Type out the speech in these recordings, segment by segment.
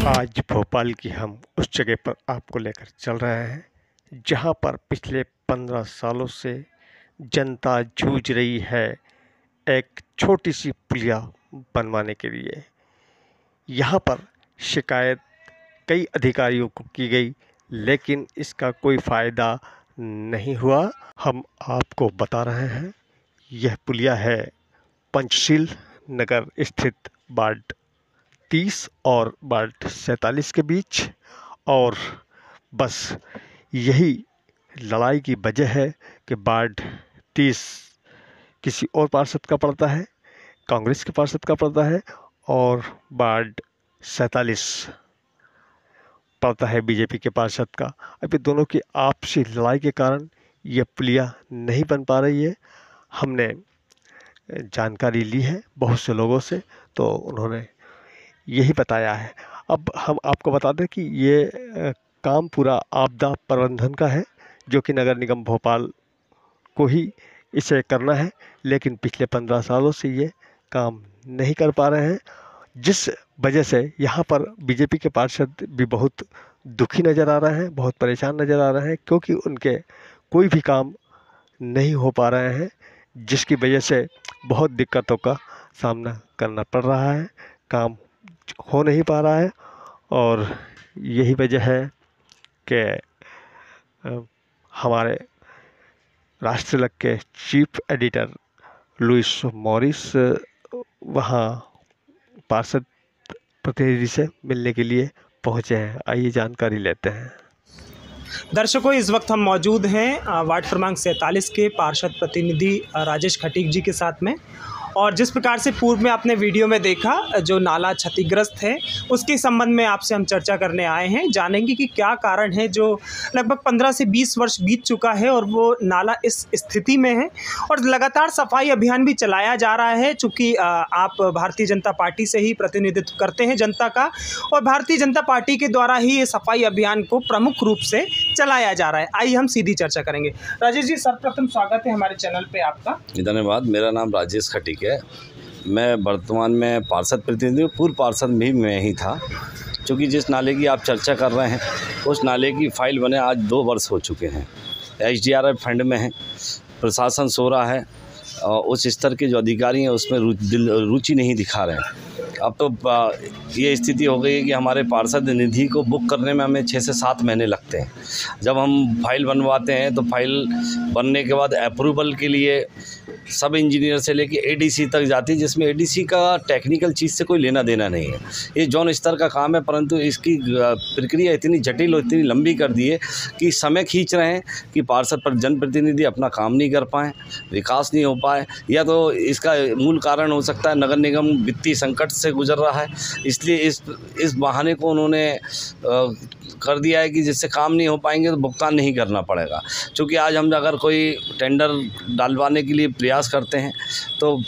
आज भोपाल की हम उस जगह पर आपको लेकर चल रहे हैं जहां पर पिछले 15 सालों से जनता जूझ रही है एक छोटी सी पुलिया बनवाने के लिए। यहां पर शिकायत कई अधिकारियों को की गई, लेकिन इसका कोई फ़ायदा नहीं हुआ। हम आपको बता रहे हैं, यह पुलिया है पंचशील नगर स्थित वार्ड 30 और वार्ड 47 के बीच। और बस यही लड़ाई की वजह है कि वार्ड 30 किसी और पार्षद का पड़ता है, कांग्रेस के पार्षद का पड़ता है, और वार्ड 47 पड़ता है बीजेपी के पार्षद का। अभी दोनों की आपसी लड़ाई के कारण यह पुलिया नहीं बन पा रही है। हमने जानकारी ली है बहुत से लोगों से, तो उन्होंने यही बताया है। अब हम आपको बता दें कि ये काम पूरा आपदा प्रबंधन का है, जो कि नगर निगम भोपाल को ही इसे करना है, लेकिन पिछले 15 सालों से ये काम नहीं कर पा रहे हैं, जिस वजह से यहाँ पर बीजेपी के पार्षद भी बहुत दुखी नज़र आ रहे हैं, बहुत परेशान नज़र आ रहे हैं, क्योंकि उनके कोई भी काम नहीं हो पा रहे हैं, जिसकी वजह से बहुत दिक्कतों का सामना करना पड़ रहा है, काम हो नहीं पा रहा है। और यही वजह है कि हमारे राष्ट्रलग के चीफ एडिटर लुइस मॉरिस वहाँ पार्षद प्रतिनिधि से मिलने के लिए पहुँचे हैं। आइए जानकारी लेते हैं। दर्शकों, इस वक्त हम मौजूद हैं वार्ड क्रमांक 47 के पार्षद प्रतिनिधि राजेश खटीक जी के साथ में। और जिस प्रकार से पूर्व में आपने वीडियो में देखा, जो नाला क्षतिग्रस्त है उसके संबंध में आपसे हम चर्चा करने आए हैं। जानेंगे कि क्या कारण है जो लगभग 15 से 20 वर्ष बीत चुका है और वो नाला इस स्थिति में है, और लगातार सफाई अभियान भी चलाया जा रहा है। चूँकि आप भारतीय जनता पार्टी से ही प्रतिनिधित्व करते हैं जनता का, और भारतीय जनता पार्टी के द्वारा ही ये सफाई अभियान को प्रमुख रूप से चलाया जा रहा है। आइए हम सीधी चर्चा करेंगे। राजेश जी, सर्वप्रथम स्वागत है हमारे चैनल पे आपका। धन्यवाद। मेरा नाम राजेश खटीक है। मैं वर्तमान में पार्षद प्रतिनिधि हूँ। पूर्व पार्षद भी मैं ही था। क्योंकि जिस नाले की आप चर्चा कर रहे हैं, उस नाले की फाइल बने आज 2 वर्ष हो चुके हैं। HDRF फंड में है, प्रशासन सो रहा है, और उस स्तर के जो अधिकारी हैं उसमें रुचि नहीं दिखा रहे हैं। अब तो ये स्थिति हो गई है कि हमारे पार्षद निधि को बुक करने में हमें 6 से 7 महीने लगते हैं। जब हम फाइल बनवाते हैं तो फाइल बनने के बाद अप्रूवल के लिए सब इंजीनियर से लेके ADC तक जाती है, जिसमें ADC का टेक्निकल चीज़ से कोई लेना देना नहीं है। ये जोन स्तर का काम है, परंतु इसकी प्रक्रिया इतनी जटिल और इतनी लंबी कर दी है कि समय खींच रहे हैं कि पार्षद पर जनप्रतिनिधि अपना काम नहीं कर पाएँ, विकास नहीं हो पाए। या तो इसका मूल कारण हो सकता है नगर निगम वित्तीय संकट से गुजर रहा है, इसलिए इस बहाने को उन्होंने कर दिया है कि जिससे काम नहीं हो पाएंगे तो भुगतान नहीं करना पड़ेगा। क्योंकि आज हम अगर कोई टेंडर डालवाने के लिए प्रयास करते हैं तो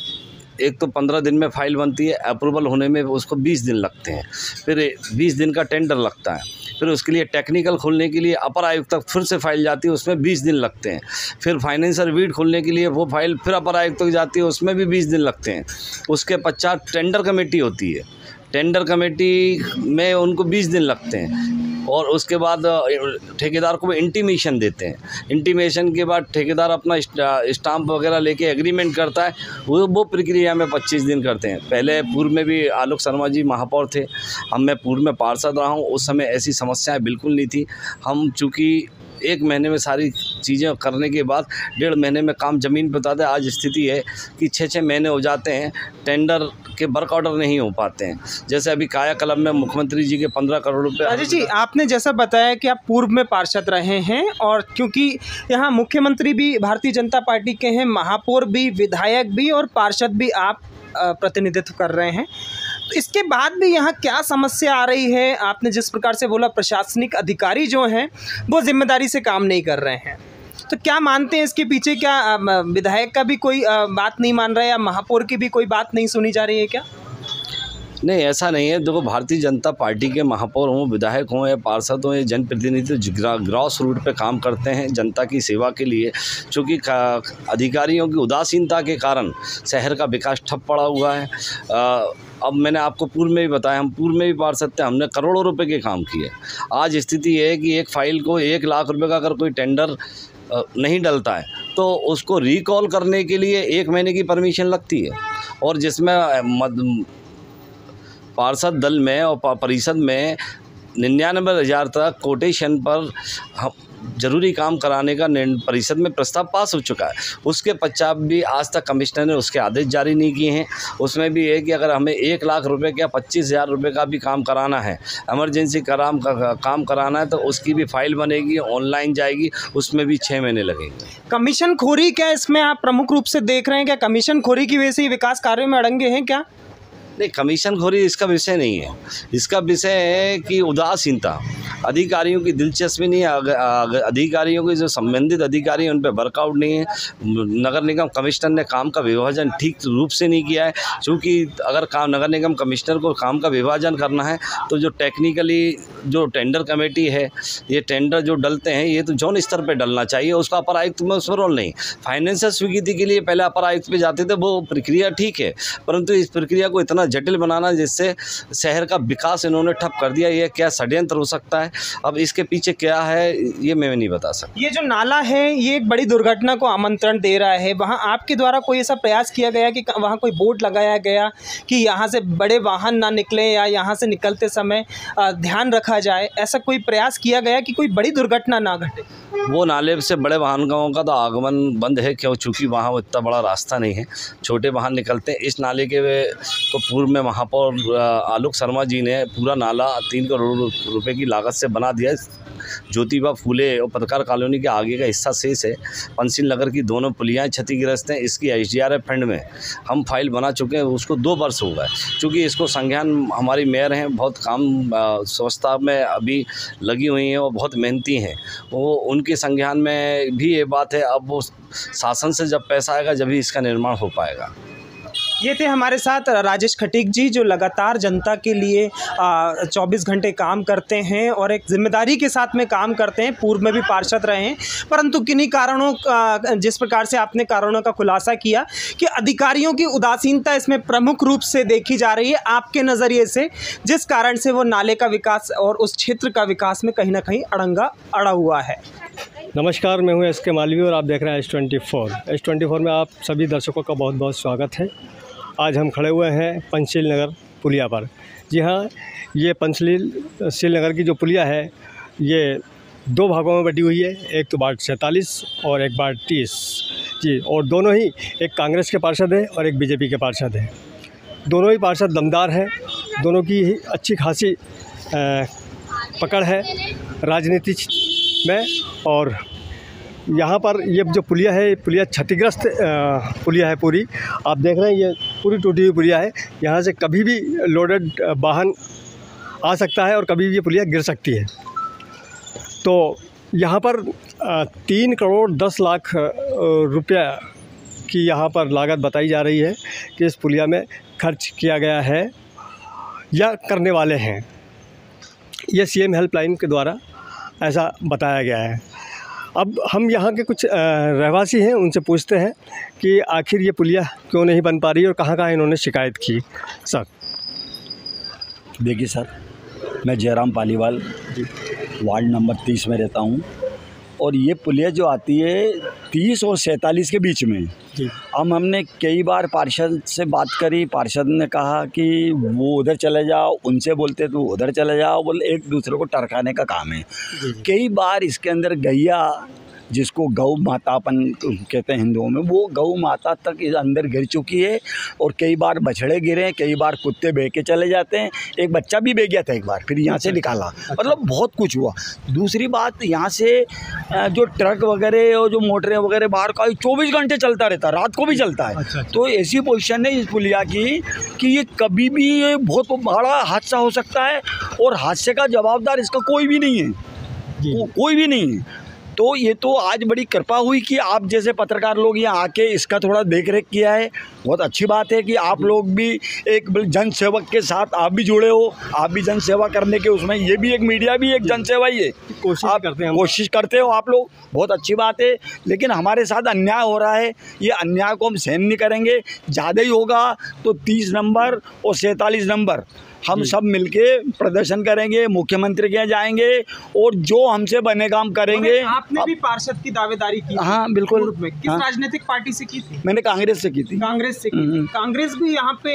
एक तो 15 दिन में फाइल बनती है, अप्रूवल होने में उसको 20 दिन लगते हैं, फिर 20 दिन का टेंडर लगता है, फिर उसके लिए टेक्निकल खोलने के लिए अपर आयुक्त तक फिर से फाइल जाती है, उसमें 20 दिन लगते हैं, फिर फाइनेंशियल रीड खोलने के लिए वो फाइल फिर अपर आयुक्त तक जाती है, उसमें भी 20 दिन लगते हैं। उसके पश्चात टेंडर कमेटी होती है, टेंडर कमेटी में उनको 20 दिन लगते हैं, और उसके बाद ठेकेदार को इंटीमेशन देते हैं। इंटीमेशन के बाद ठेकेदार अपना स्टाम्प वगैरह लेके एग्रीमेंट करता है, वो प्रक्रिया में 25 दिन करते हैं। पहले पूर्व में भी आलोक शर्मा जी महापौर थे, मैं पूर्व में पार्षद रहा हूँ, उस समय ऐसी समस्याएं बिल्कुल नहीं थी। हम चूँकि 1 महीने में सारी चीज़ें करने के बाद 1.5 महीने में काम ज़मीन पर बताते हैं। आज स्थिति है कि 6-6 महीने हो जाते हैं, टेंडर के वर्क ऑर्डर नहीं हो पाते हैं। जैसे अभी कायाकल्प में मुख्यमंत्री जी के 15 करोड़ रुपये। राजेश जी, आपने जैसा बताया कि आप पूर्व में पार्षद रहे हैं, और क्योंकि यहाँ मुख्यमंत्री भी भारतीय जनता पार्टी के हैं, महापौर भी, विधायक भी और पार्षद भी आप प्रतिनिधित्व कर रहे हैं, तो इसके बाद भी यहाँ क्या समस्या आ रही है? आपने जिस प्रकार से बोला प्रशासनिक अधिकारी जो हैं वो जिम्मेदारी से काम नहीं कर रहे हैं, तो क्या मानते हैं इसके पीछे? क्या विधायक का भी कोई बात नहीं मान रहा है, या महापौर की भी कोई बात नहीं सुनी जा रही है क्या? नहीं, ऐसा नहीं है। देखो, भारतीय जनता पार्टी के महापौर हों, विधायक हों या पार्षद हों या जनप्रतिनिधि, ग्रास रूट पे काम करते हैं जनता की सेवा के लिए। चूँकि अधिकारियों की उदासीनता के कारण शहर का विकास ठप पड़ा हुआ है। अब मैंने आपको पूर्व में भी बताया, हम पूर्व में भी पार्षद थे, हमने करोड़ों रुपए के काम किए। आज स्थिति ये है कि एक फाइल को 1 लाख रुपए का अगर कोई टेंडर नहीं डलता है तो उसको रिकॉल करने के लिए 1 महीने की परमिशन लगती है। और जिसमें पार्षद दल में और परिषद में 99,000 तक कोटेशन पर जरूरी काम कराने का परिषद में प्रस्ताव पास हो चुका है। उसके पश्चात भी आज तक कमिश्नर ने उसके आदेश जारी नहीं किए हैं। उसमें भी है कि अगर हमें 1 लाख रुपए का 25,000 रुपये का भी काम कराना है, इमरजेंसी काम कराना है, तो उसकी भी फाइल बनेगी, ऑनलाइन जाएगी, उसमें भी 6 महीने लगेंगे। कमीशन खोरी क्या इसमें आप प्रमुख रूप से देख रहे हैं? क्या कमीशन खोरी की वजह से विकास कार्यों में अड़ंगे हैं क्या? नहीं, कमीशन खोरी इसका विषय नहीं है। इसका विषय है कि उदासीनता, अधिकारियों की दिलचस्पी नहीं है। अधिकारियों के जो संबंधित अधिकारी हैं उन पर वर्कआउट नहीं है। नगर निगम कमिश्नर ने काम का विभाजन ठीक रूप से नहीं किया है। चूँकि अगर नगर निगम कमिश्नर को काम का विभाजन करना है तो जो टेक्निकली जो टेंडर कमेटी है, ये टेंडर जो डलते हैं ये तो जोन स्तर पर डलना चाहिए, उसका अपर आयुक्त में उसमें रोल नहीं। फाइनेंशियल स्वीकृति के लिए पहले अपर आयुक्त पे जाते थे, वो प्रक्रिया ठीक है, परंतु इस प्रक्रिया को इतना जटिल बनाना जिससे शहर का विकास इन्होंने ठप कर दिया, ये क्या षड्यंत्र हो सकता है? अब इसके पीछे क्या है ये मैं नहीं बता सकता। ये जो नाला है ये एक बड़ी दुर्घटना को आमंत्रण दे रहा है। वहाँ आपके द्वारा कोई ऐसा प्रयास किया गया कि वहाँ कोई बोर्ड लगाया गया कि यहाँ से बड़े वाहन ना निकलें या यहाँ से निकलते समय ध्यान रखा जाए? ऐसा कोई प्रयास किया गया कि कोई बड़ी दुर्घटना ना घटे? वो नाले से बड़े वाहनों का तो आगमन बंद है, क्यों? चूँकि वहाँ इतना बड़ा रास्ता नहीं है, छोटे वाहन निकलते हैं। इस नाले के को पूर्व में महापौर आलोक शर्मा जी ने पूरा नाला 3 करोड़ रुपए की लागत से बना दिया। ज्योतिबा फूले और पत्रकार कॉलोनी के आगे का हिस्सा शेष है। पंचशील नगर की दोनों पुलियाँ क्षतिग्रस्त हैं। इसकी SDRF फंड में हम फाइल बना चुके हैं, उसको 2 वर्ष हो गए। चूँकि इसको संज्ञान हमारी मेयर हैं, बहुत काम स्वच्छता में अभी लगी हुई हैं और बहुत मेहनती हैं, वो उनके संज्ञान में भी ये बात है। अब वो शासन से जब पैसा आएगा जब ही इसका निर्माण हो पाएगा। ये थे हमारे साथ राजेश खटीक जी, जो लगातार जनता के लिए 24 घंटे काम करते हैं और एक जिम्मेदारी के साथ में काम करते हैं। पूर्व में भी पार्षद रहे हैं, परंतु किन्हीं कारणों का, जिस प्रकार से आपने कारणों का खुलासा किया कि अधिकारियों की उदासीनता इसमें प्रमुख रूप से देखी जा रही है आपके नज़रिए से, जिस कारण से वो नाले का विकास और उस क्षेत्र का विकास में कहीं ना कहीं अड़ंगा अड़ा हुआ है। नमस्कार, मैं हूं SK मालवीय और आप देख रहे हैं S24। S24 में आप सभी दर्शकों का बहुत बहुत स्वागत है। आज हम खड़े हुए हैं पंचशील नगर पुलिया पर। जी हाँ, ये पंचशील नगर की जो पुलिया है ये 2 भागों में बटी हुई है, एक तो वार्ड 47 और एक वार्ड 30 जी, और दोनों ही, एक कांग्रेस के पार्षद है और एक BJP के पार्षद है। दोनों ही पार्षद दमदार हैं, दोनों की ही अच्छी खासी पकड़ है राजनीति में। और यहाँ पर ये जो पुलिया है, पुलिया क्षतिग्रस्त पुलिया है पूरी। आप देख रहे हैं ये पूरी टूटी हुई पुलिया है। यहाँ से कभी भी लोडेड वाहन आ सकता है और कभी भी ये पुलिया गिर सकती है। तो यहाँ पर 3 करोड़ 10 लाख रुपया की यहाँ पर लागत बताई जा रही है कि इस पुलिया में खर्च किया गया है या करने वाले हैं। ये CM हेल्पलाइन के द्वारा ऐसा बताया गया है। अब हम यहाँ के कुछ रहवासी हैं, उनसे पूछते हैं कि आखिर ये पुलिया क्यों नहीं बन पा रही और कहाँ कहाँ इन्होंने शिकायत की। सर देखिए सर, मैं जयराम पालीवाल वार्ड नंबर 30 में रहता हूँ और ये पुलिया जो आती है 30 और 47 के बीच में जी। हमने कई बार पार्षद से बात करी, पार्षद ने कहा कि वो उधर चले जाओ, उनसे बोलते तो उधर चले जाओ, बोले एक दूसरे को टरकाने का काम है। कई बार इसके अंदर गैया, जिसको गौ माता अपन कहते हैं हिंदुओं में, वो गौ माता तक अंदर गिर चुकी है और कई बार बछड़े गिरे, कई बार कुत्ते बह के चले जाते हैं। एक बच्चा भी बह गया था एक बार, फिर यहाँ से निकाला। मतलब बहुत कुछ हुआ। दूसरी बात, यहाँ से जो ट्रक वगैरह और जो मोटरें वगैरह बाहर का 24 घंटे चलता रहता है, रात को भी चलता है। तो ऐसी पोजीशन है इस पुलिया की कि ये कभी भी बहुत बड़ा हादसा हो सकता है और हादसे का जवाबदार इसका कोई भी नहीं है, कोई भी नहीं है। तो ये तो आज बड़ी कृपा हुई कि आप जैसे पत्रकार लोग यहाँ आके इसका थोड़ा देख रेख किया है। बहुत अच्छी बात है कि आप लोग भी एक जन सेवक के साथ आप भी जुड़े हो, आप भी जन सेवा करने के उसमें, ये भी एक मीडिया भी एक जन सेवा ही है, कोशिश करते हो आप लोग, बहुत अच्छी बात है। लेकिन हमारे साथ अन्याय हो रहा है, ये अन्याय को हम सहन नहीं करेंगे। ज़्यादा ही होगा तो 30 नंबर और 47 नंबर हम सब मिलके प्रदर्शन करेंगे, मुख्यमंत्री के यहाँ जाएंगे और जो हमसे बने काम करेंगे। आपने भी पार्षद की दावेदारी की? हाँ बिल्कुल। किस राजनीतिक पार्टी से की थी? मैंने कांग्रेस से की थी। कांग्रेस से की थी। कांग्रेस भी यहाँ पे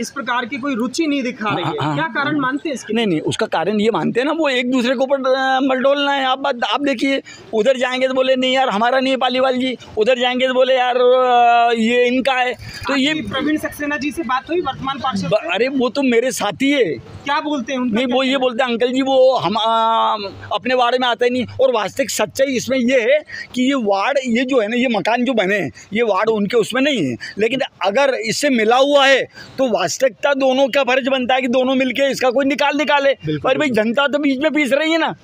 इस प्रकार की कोई रुचि नहीं दिखा रही है। क्या कारण मानते हैं इसके? नहीं, उसका कारण ये मानते हैं ना, वो एक दूसरे के ऊपर मलडोलना है। आप देखिए, उधर जाएंगे तो बोले नहीं यार हमारा नहीं है पालीवाल जी, उधर जाएंगे तो बोले यार ये इनका है। तो ये प्रवीण सक्सेना जी से बात हुई, वर्तमान पार्षद? अरे वो तो मेरे साथी है। क्या बोलते हैं? नहीं, वो ये बोलते हैं अंकल जी वो हम अपने वार्ड में आते नहीं। और वास्तविक सच्चाई इसमें ये है कि ये वार्ड, ये जो है ना, ये मकान जो बने हैं, ये वार्ड उनके उसमें नहीं है। लेकिन अगर इससे मिला हुआ है तो वास्तविकता दोनों का फर्ज बनता है कि दोनों मिलके इसका कोई निकाले। पर भाई जनता तो बीच में पीस रही है ना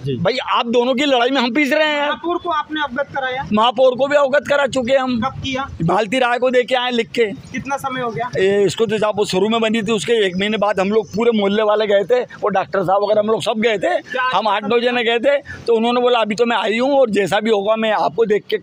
भाई, आप दोनों की लड़ाई में हम पीस रहे हैं। महापौर को आपने अवगत कराया? महापौर को भी अवगत करा चुके हम। कब किया? मालती राय को देके आए लिख के। कितना समय हो गया? इसको तो जब वो शुरू में बनी थी उसके 1 महीने बाद हम लोग पूरे मोहल्ले वाले गए थे और डॉक्टर साहब वगैरह हम लोग सब गए थे। हम 8-9 जने गए थे। तो उन्होंने बोला अभी तो मैं आई हूँ और जैसा भी होगा मैं आपको देख के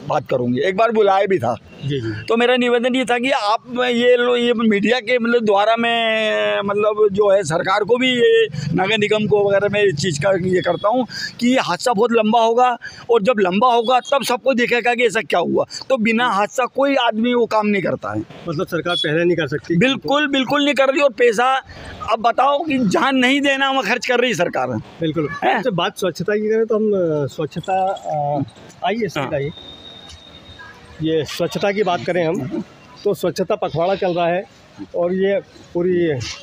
बात करूँगी। एक बार बुलाया भी था। जी। तो मेरा निवेदन ये था कि आप ये मीडिया के मतलब द्वारा मैं मतलब जो है सरकार को भी, ये नगर निगम को वगैरह मैं इस चीज़ का ये करता हूँ कि ये हादसा बहुत लंबा होगा और जब लंबा होगा तब सबको दिखेगा कि ऐसा क्या हुआ। तो बिना हादसा कोई आदमी वो काम नहीं करता है। मतलब सरकार पहले नहीं कर सकती? बिल्कुल नहीं कर रही। और पैसा अब बताओ कि जहाँ नहीं देना वहाँ खर्च कर रही है सरकार। बिल्कुल। अच्छा, बात स्वच्छता की करें तो हम स्वच्छता आइए ये स्वच्छता की बात करें हम तो स्वच्छता पखवाड़ा चल रहा है और ये पूरी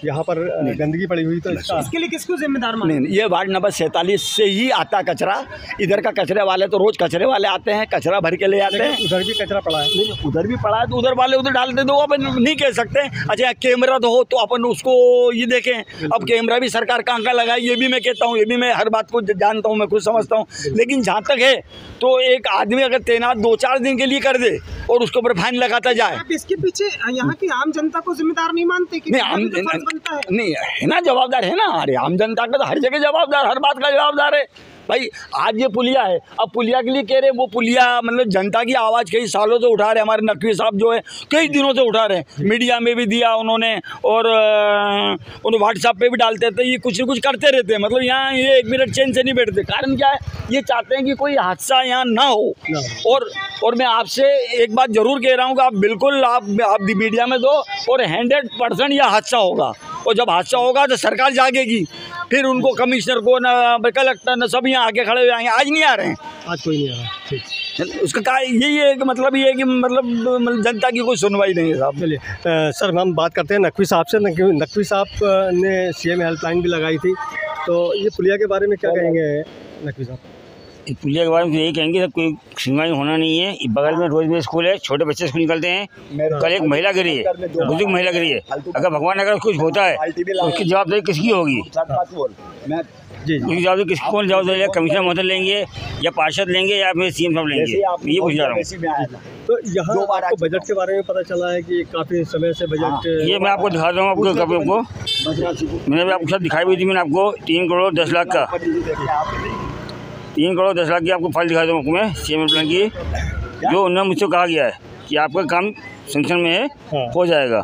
यहाँ पर गंदगी पड़ी हुई, तो इसके लिए किसको जिम्मेदार माने? नहीं, ये वार्ड नंबर 47 से ही आता कचरा। इधर का कचरे वाले तो रोज कचरे वाले आते हैं, कचरा भर के ले आते हैं। उधर भी कचरा पड़ा है। नहीं, उधर भी पड़ा है तो उधर वाले उधर डालते दो, अपन नहीं कह सकते। अच्छा, कैमरा तो हो तो अपन उसको ये देखें। अब कैमरा भी सरकार कहाँ लगाए ये भी मैं कहता हूँ, ये भी मैं हर बात को जानता हूँ, मैं खुद समझता हूँ। लेकिन जहाँ तक है तो एक आदमी अगर तैनात 2-4 दिन के लिए कर दे और उसके ऊपर फाइन लगाता जाए। आप इसके पीछे यहाँ की आम जनता को जिम्मेदार नहीं मानते कि नहीं है ना, जवाबदार है ना। अरे आम जनता का तो हर जगह जवाबदार, हर बात का जवाबदार है भाई। आज ये पुलिया है, अब पुलिया के लिए कह रहे हैं, वो पुलिया मतलब जनता की आवाज़ कई सालों से उठा रहे। हमारे नकवी साहब जो है कई दिनों से उठा रहे हैं, मीडिया में भी दिया उन्होंने और उन्होंने व्हाट्सएप पे भी डालते थे। ये कुछ न कुछ करते रहते हैं, मतलब यहाँ ये 1 मिनट चैन से नहीं बैठते। कारण क्या है, ये चाहते हैं कि कोई हादसा यहाँ ना हो। और मैं आपसे एक बात ज़रूर कह रहा हूँ कि आप बिल्कुल आप मीडिया में दो और 100% यह हादसा होगा। और जब हादसा होगा तो सरकार जागेगी, फिर उनको कमिश्नर को न कलेक्टर न सब यहाँ आके खड़े हो जाएंगे। आज नहीं आ रहे हैं, आज कोई नहीं आ रहा। ठीक, उसका क्या यही है कि मतलब ये है कि मतलब जनता की कोई सुनवाई नहीं है साहब। चलिए सर, हम बात करते हैं नकवी साहब से। नकवी साहब ने सीएम हेल्पलाइन भी लगाई थी, तो ये पुलिया के बारे में क्या कहेंगे नकवी साहब? पुलिया के बारे में तो यही कहेंगे कि कोई सुनवाई होना नहीं है। बगल में रोज में स्कूल है, छोटे बच्चे स्कूल निकलते हैं। कल एक महिला गिरी है, बुजुर्ग महिला गिरी है। अगर भगवान अगर कुछ होता है तो उसकी जवाबदारी किसकी होगी? उसकी जवाबदारी किसकी, कौन जवाबदारी? कमिश्नर महोदय लेंगे या पार्षद लेंगे या फिर सीएम साहब लेंगे? ये पूछ रहा हूँ। तो यहाँ आपको बजट के बारे में पता चला है कि काफ़ी समय से बजट, ये मैं आपको दिखा रहा हूँ। आपको मैंने भी आपको सब दिखाई हुई थी। मैंने आपको 3 करोड़ 10 लाख का 3 करोड़ 10 लाख की आपको फाइल दिखा दूँ आपको मैं, सीएम प्लान की, जो उन्होंने मुझसे कहा गया है कि आपका काम सेंक्शन में है, हो जाएगा।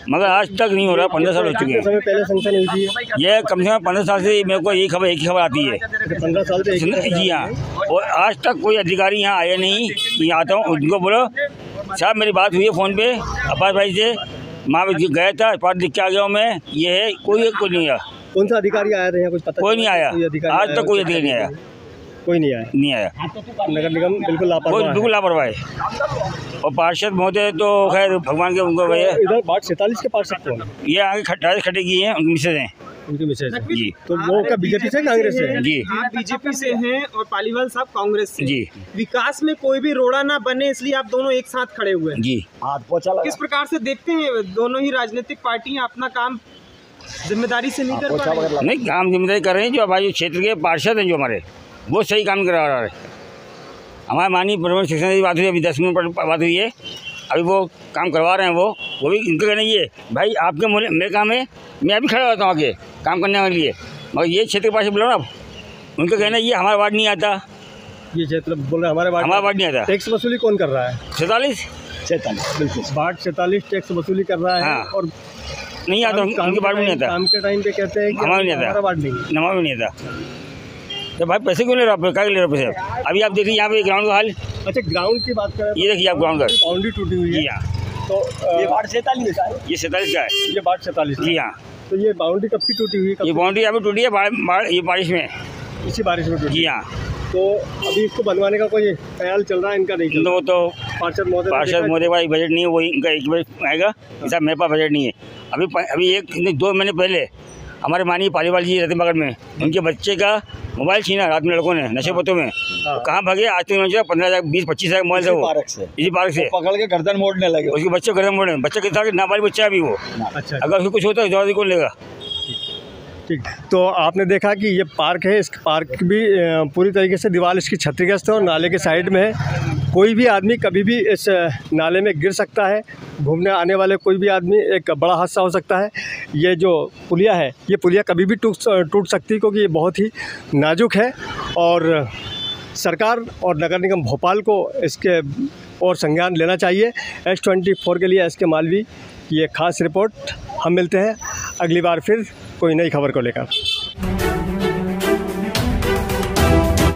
मगर आज तक नहीं हो रहा। 15 साल हो चुके हैं। पहले सेंक्शन हुई थी ये? कम से कम 15 साल से मेरे को एक ही खबर आती है। 15 साल से? जी हाँ। और आज तक कोई अधिकारी यहाँ आया नहीं कि यहाँ आता हूँ उनको बोलो साहब मेरी बात हुई है फ़ोन पे अब्बास भाई से, माँ गया था, पार्ट लिख के आ गया हूँ मैं, ये है। कोई नहीं आया। कौन सा अधिकारी आया था यहाँ, कुछ पता? कोई नहीं आया, आज तक कोई अधिकारी नहीं आया। कोई नहीं आया। नगर निगम बिल्कुल लापरवाह है। और पार्षद महोदय तो खैर भगवान के उनको गए। इधर वार्ड 47 के पार्षद कौन? ये आगे राजेश खटीक हैं, उनकी मिसेज हैं। उनकी मिसेज जी। तो वो क्या बीजेपी से कांग्रेस से? जी, आप बीजेपी से हैं और पालीवाल साहब कांग्रेस से। जी। विकास में कोई भी रोड़ा ना बने इसलिए आप दोनों एक साथ खड़े हुए हैं। जी। किस प्रकार से देखते हैं दोनों ही राजनीतिक पार्टियां अपना काम जिम्मेदारी से नहीं कर पा रही? नहीं, काम जिम्मेदारी कर रहे हैं। जो हमारे क्षेत्र के पार्षद हैं, जो हमारे बहुत सही काम करा रहा है। हमारे माननीय प्रमुख शिक्षा की बात हुई, अभी 10 मिनट पर बात हुई है, अभी वो काम करवा रहे हैं। वो भी इनका कहना ये भाई आपके मेरे काम है, मैं अभी खड़ा रहता हूँ आगे काम करने के लिए, मगर ये क्षेत्र के पास बोलो ना, उनका कहना ये हमारा वार्ड नहीं आता। ये क्षेत्र बोल रहे हमारा वार्ड नहीं आता। टैक्स वसूली कौन कर रहा है? 47 बिल्कुल वार्ड 47 टैक्स वसूली कर रहा है। हाँ। और नहीं आता, उनके वार्ड में नहीं आता। काम के टाइम पे कहते हैं कि हमारा नहीं आता, हमारा वार्ड नहीं, हमारा नहीं आता। तो भाई पैसे क्यों ले रहे हो, क्या ले रहे हो पैसे? अभी आप देखिए यहाँ पे ग्राउंड का हाल। अच्छा ग्राउंड की बात करें, ये देखिए आप ग्राउंड का बाउंड्री टूटी हुई है। जी हाँ, तो ये वार्ड 47 का है, ये 47 का है। ये वार्ड 47 जी हाँ, तो ये बाउंड्री कब की टूटी हुई है? ये बाउंड्री अभी टूटी है ये बारिश में। इसी बारिश में टूटी? जी हाँ। तो अभी इसको बनवाने का कोई ख्याल चल रहा है? इनका नहीं चल रहा? वो तो पार्षद महोदय के पास बजट नहीं है, वही इनका एक बार आएगा। ऐसा मेरे पास बजट नहीं है। अभी 2 महीने पहले हमारे माननीय पालीवाल जी रहते बगल में, उनके बच्चे का मोबाइल छीना रात में लड़कों ने नशे पत्तों में। कहाँ भागे? आज तक 15,000 20-25 हज़ार मोबाइल था वो इसी पार्क से पकड़ के गर्दन मोड़ने लगे। उसके बच्चे गर्दन मोड़े, बच्चे के साथ नाबालिग बच्चा अभी वो। अच्छा, अगर उसको कुछ होता है जवाब कौन लेगा? ठीक। तो आपने देखा कि ये पार्क है, इस पार्क भी पूरी तरीके से दीवार इसकी क्षतिग्रस्त है और नाले के साइड में है। कोई भी आदमी कभी भी इस नाले में गिर सकता है, घूमने आने वाले कोई भी आदमी, एक बड़ा हादसा हो सकता है। ये जो पुलिया है, ये पुलिया कभी भी टूट सकती है, क्योंकि ये बहुत ही नाजुक है। और सरकार और नगर निगम भोपाल को इसके और संज्ञान लेना चाहिए। S24 के लिए SK मालवी, ये खास रिपोर्ट। हम मिलते हैं अगली बार फिर कोई नई खबर को लेकर।